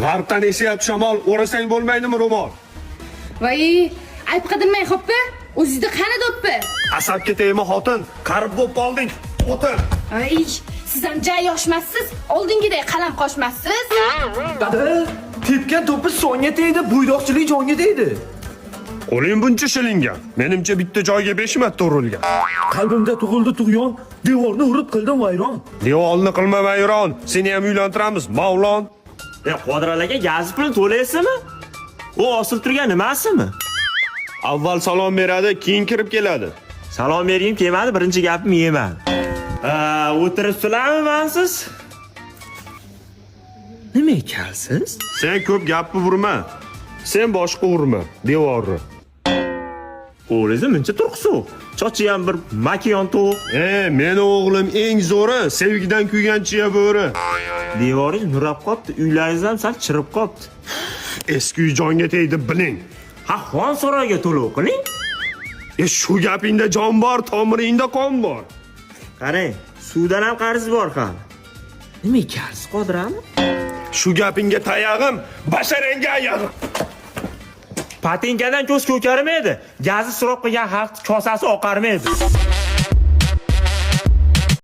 G'arbdan esayapti shamol, o'rasang bo'lmaydimi ro'mol? Voy, ayb qidirmang xo'pmi? O'zingizda qani do'ppi? Asabga tegma xotin, qarib bo'lib qolding. O'tir. Ay, siz ham jay yoshmassiz, oldingidek qalam qoshmassiz. Dada, tepgan to'pi songa tegdi, bo'ydoqchilik jonga tegdi. Qo'ling buncha shilingan. Menimcha bitta joyga 5 marta urilgan. Qalbimda tug'ildi tug'yon, devorni urib qildim vayron. Devorni qilma vayron. Seni ham uylantiramiz, Mavlon. Quadralaga gaz pulini to'laysizmi? U osilib turgan nimasimi? Avval salom beradi, keyin kirib keladi. Salom bergim kelmadi, birinchi gapim yeyman. O'tiribsizlarmi siz? Nima ekansiz? Sen ko'p gapni urma. Sen boshqa urma, devorni. O'g'lingiz muncha turqsuv. Chochi ham bir makiyon to'q. Meni o'g'lim eng zo'ri, sevgidan kuygan chiya bo'ri. Devoringiz nurab qopti, uylaringiz ham sal chirib qopti. Eski uy jonga tegdi, biling. Ha, xon saroyga to'lov qiling. Shu gapingda jon bor, tomiringda qon bor. Qarang, suvdan ham qarz bor hali. Nima ekansiz, Qodirami? Shu gapingga tayog'im, basharangga ayog'im. Patinkadan ko'z ko'karmaydi. Gazi suroq qilgan xalq kosasi oqarmaydi.